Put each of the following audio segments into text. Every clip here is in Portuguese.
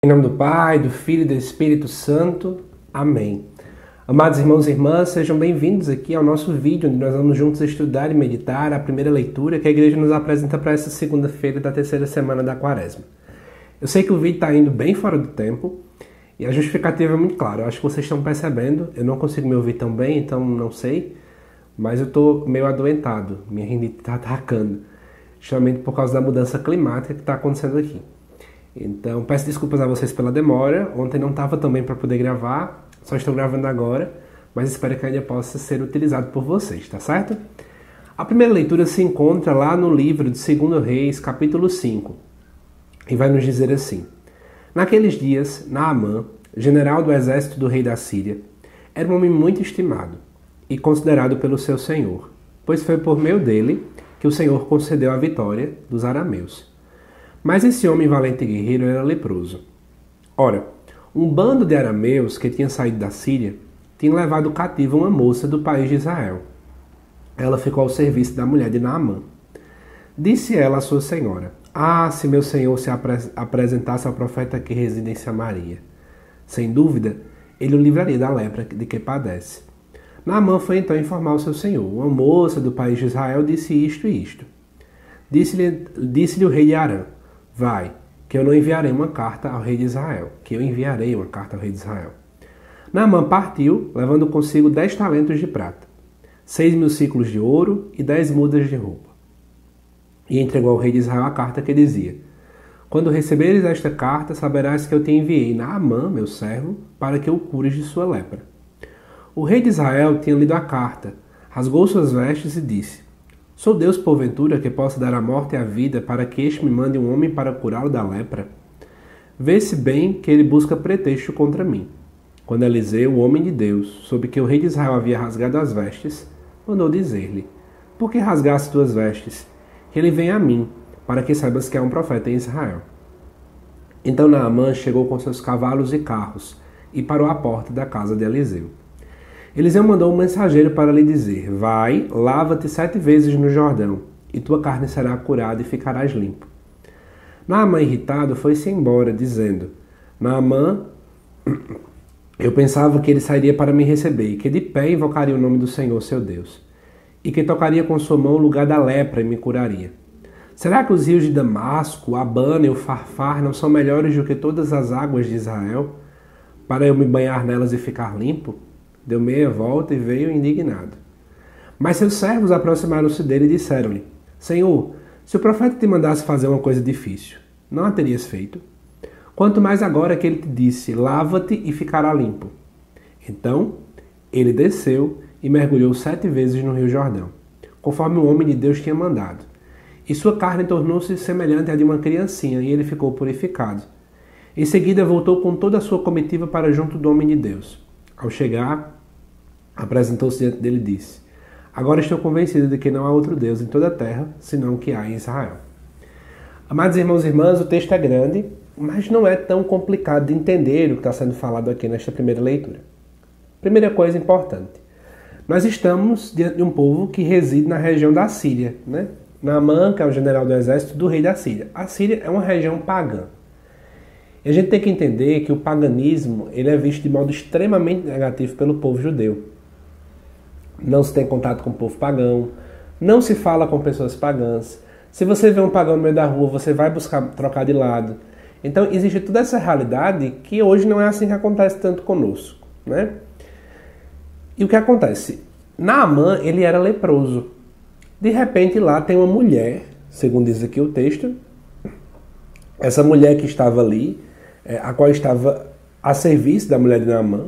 Em nome do Pai, do Filho e do Espírito Santo. Amém. Amados irmãos e irmãs, sejam bem-vindos aqui ao nosso vídeo, onde nós vamos juntos estudar e meditar a primeira leitura que a igreja nos apresenta para essa segunda-feira da terceira semana da Quaresma. Eu sei que o vídeo está indo bem fora do tempo e a justificativa é muito clara. Eu acho que vocês estão percebendo. Eu não consigo me ouvir tão bem, então não sei, mas eu estou meio adoentado. Minha rinite está atacando, justamente por causa da mudança climática que está acontecendo aqui. Então, peço desculpas a vocês pela demora. Ontem não estava tão bem para poder gravar, só estou gravando agora, mas espero que ainda possa ser utilizado por vocês, tá certo? A primeira leitura se encontra lá no livro de 2 Reis, capítulo 5, e vai nos dizer assim: Naqueles dias, Naamã, general do exército do rei da Síria, era um homem muito estimado e considerado pelo seu senhor, pois foi por meio dele que o Senhor concedeu a vitória dos arameus. Mas esse homem valente e guerreiro era leproso. Ora, um bando de arameus que tinha saído da Síria tinha levado cativa uma moça do país de Israel. Ela ficou ao serviço da mulher de Naamã. Disse ela à sua senhora: se meu senhor se apresentasse ao profeta que reside em Samaria. Sem dúvida, ele o livraria da lepra de que padece. Naamã foi então informar o seu senhor: uma moça do país de Israel disse isto e isto. Disse-lhe o rei de Arã: Vai, que eu enviarei uma carta ao rei de Israel. Naamã partiu, levando consigo 10 talentos de prata, 6.000 ciclos de ouro e 10 mudas de roupa. E entregou ao rei de Israel a carta que dizia: Quando receberes esta carta, saberás que eu te enviei Naamã, meu servo, para que o cures de sua lepra. O rei de Israel tinha lido a carta, rasgou suas vestes e disse: Sou Deus, porventura, que possa dar a morte e a vida para que este me mande um homem para curá-lo da lepra? Vê-se bem que ele busca pretexto contra mim. Quando Eliseu, o homem de Deus, soube que o rei de Israel havia rasgado as vestes, mandou dizer-lhe: Por que rasgaste tuas vestes? Que ele venha a mim, para que saibas que há um profeta em Israel. Então Naamã chegou com seus cavalos e carros e parou à porta da casa de Eliseu. Eliseu mandou um mensageiro para lhe dizer: Vai, lava-te 7 vezes no Jordão, e tua carne será curada e ficarás limpo. Naamã, irritado, foi-se embora, dizendo: Naamã, eu pensava que ele sairia para me receber, e que de pé invocaria o nome do Senhor, seu Deus, e que tocaria com sua mão o lugar da lepra e me curaria. Será que os rios de Damasco, o Abana e o Farfar não são melhores do que todas as águas de Israel, para eu me banhar nelas e ficar limpo? Deu meia volta e veio indignado. Mas seus servos aproximaram-se dele e disseram-lhe: Senhor, se o profeta te mandasse fazer uma coisa difícil, não a terias feito? Quanto mais agora que ele te disse: Lava-te e ficará limpo. Então ele desceu e mergulhou 7 vezes no rio Jordão, conforme o homem de Deus tinha mandado. E sua carne tornou-se semelhante à de uma criancinha, e ele ficou purificado. Em seguida voltou com toda a sua comitiva para junto do homem de Deus. Ao chegar, apresentou-se diante dele e disse: Agora estou convencido de que não há outro Deus em toda a terra, senão o que há em Israel. Amados irmãos e irmãs, o texto é grande, mas não é tão complicado de entender o que está sendo falado aqui nesta primeira leitura. Primeira coisa importante: nós estamos diante de um povo que reside na região da Síria, né? Naamã, que é o general do exército do rei da Síria. A Síria é uma região pagã. E a gente tem que entender que o paganismo ele é visto de modo extremamente negativo pelo povo judeu. Não se tem contato com o povo pagão, não se fala com pessoas pagãs. Se você vê um pagão no meio da rua, você vai buscar trocar de lado. Então existe toda essa realidade que hoje não é assim que acontece tanto conosco, né? E o que acontece? Naamã, ele era leproso. De repente lá tem uma mulher, segundo diz aqui o texto, essa mulher que estava ali, a qual estava a serviço da mulher de Naamã,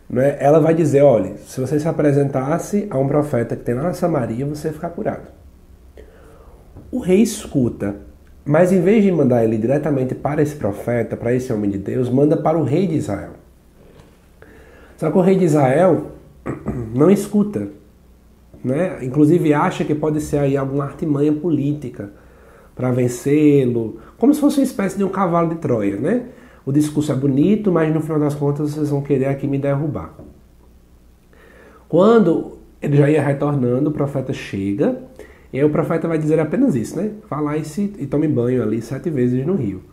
né, ela vai dizer: olha, se você se apresentasse a um profeta que tem lá na Samaria, você ia ficar curado. O rei escuta, mas em vez de mandar ele diretamente para esse profeta, para esse homem de Deus, manda para o rei de Israel. Só que o rei de Israel não escuta, né? Inclusive acha que pode ser aí alguma artimanha política para vencê-lo, como se fosse uma espécie de um cavalo de Troia, né? O discurso é bonito, mas no final das contas vocês vão querer aqui me derrubar. Quando ele já ia retornando, o profeta chega, e aí o profeta vai dizer apenas isso, né? Vá lá e tome banho ali 7 vezes no rio.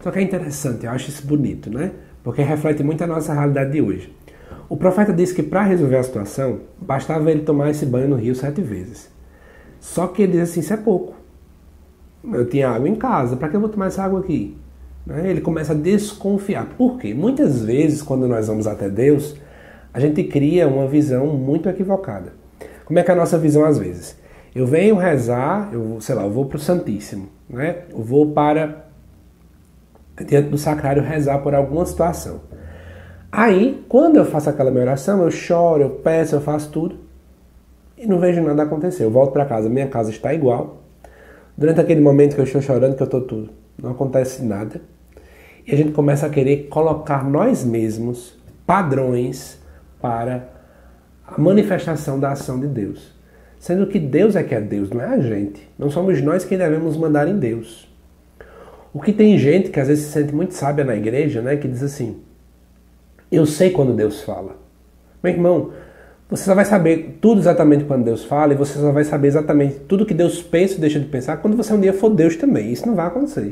Só que é interessante, eu acho isso bonito, né? Porque reflete muito a nossa realidade de hoje. O profeta disse que para resolver a situação, bastava ele tomar esse banho no rio 7 vezes. Só que ele diz assim, isso é pouco. Eu tinha água em casa, para que eu vou tomar essa água aqui? Ele começa a desconfiar. Por quê? Muitas vezes, quando nós vamos até Deus, a gente cria uma visão muito equivocada. Como é que é a nossa visão às vezes? Eu venho rezar, eu vou para o Santíssimo, né? Eu vou para diante do sacrário rezar por alguma situação. Aí, quando eu faço aquela minha oração, eu choro, eu peço, eu faço tudo e não vejo nada acontecer. Eu volto para casa, minha casa está igual. Durante aquele momento que eu estou chorando, que eu estou tudo, não acontece nada. E a gente começa a querer colocar nós mesmos padrões para a manifestação da ação de Deus. Sendo que Deus é que é Deus, não é a gente. Não somos nós quem devemos mandar em Deus. O que tem gente que às vezes se sente muito sábia na igreja, né, que diz assim, eu sei quando Deus fala. Meu irmão, você só vai saber tudo exatamente quando Deus fala e você só vai saber exatamente tudo que Deus pensa e deixa de pensar quando você um dia for Deus também. Isso não vai acontecer.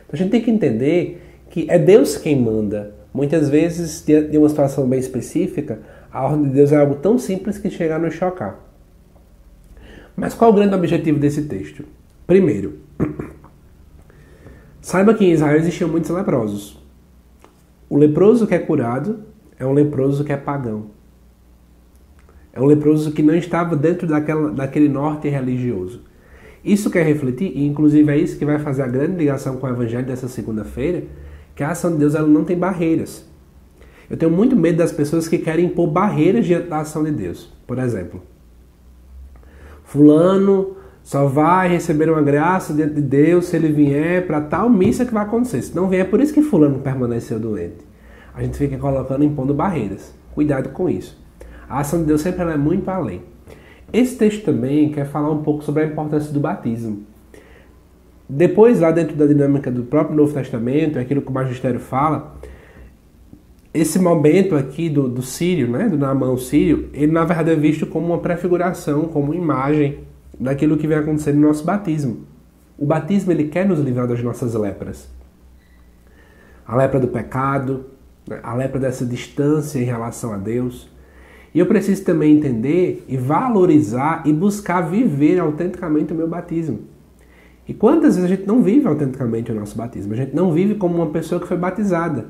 Então a gente tem que entender que é Deus quem manda. Muitas vezes, diante de uma situação bem específica, a ordem de Deus é algo tão simples que chega a nos chocar. Mas qual é o grande objetivo desse texto? Primeiro, saiba que em Israel existiam muitos leprosos. O leproso que é curado é um leproso que é pagão. É um leproso que não estava dentro daquele norte religioso. Isso quer refletir, e inclusive é isso que vai fazer a grande ligação com o evangelho dessa segunda-feira, que a ação de Deus ela não tem barreiras. Eu tenho muito medo das pessoas que querem impor barreiras diante da ação de Deus. Por exemplo, fulano só vai receber uma graça diante de Deus se ele vier para tal missa que vai acontecer. Se não vier, é por isso que fulano permaneceu doente. A gente fica colocando, impondo barreiras. Cuidado com isso. A ação de Deus sempre é muito além. Esse texto também quer falar um pouco sobre a importância do batismo. Depois, lá dentro da dinâmica do próprio Novo Testamento, aquilo que o Magistério fala, esse momento aqui do sírio, né, do Naamã sírio, ele na verdade é visto como uma prefiguração, como uma imagem daquilo que vem acontecendo no nosso batismo. O batismo ele quer nos livrar das nossas lepras. A lepra do pecado, a lepra dessa distância em relação a Deus. E eu preciso também entender e valorizar e buscar viver autenticamente o meu batismo. E quantas vezes a gente não vive autenticamente o nosso batismo? A gente não vive como uma pessoa que foi batizada.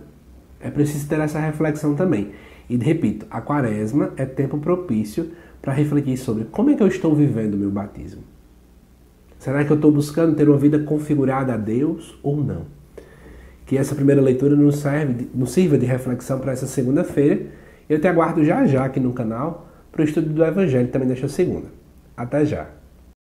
É preciso ter essa reflexão também. E repito, a quaresma é tempo propício para refletir sobre como é que eu estou vivendo o meu batismo. Será que eu estou buscando ter uma vida configurada a Deus ou não? Que essa primeira leitura nos sirva de reflexão para essa segunda-feira. Eu te aguardo já aqui no canal para o estudo do Evangelho também desta segunda. Até já!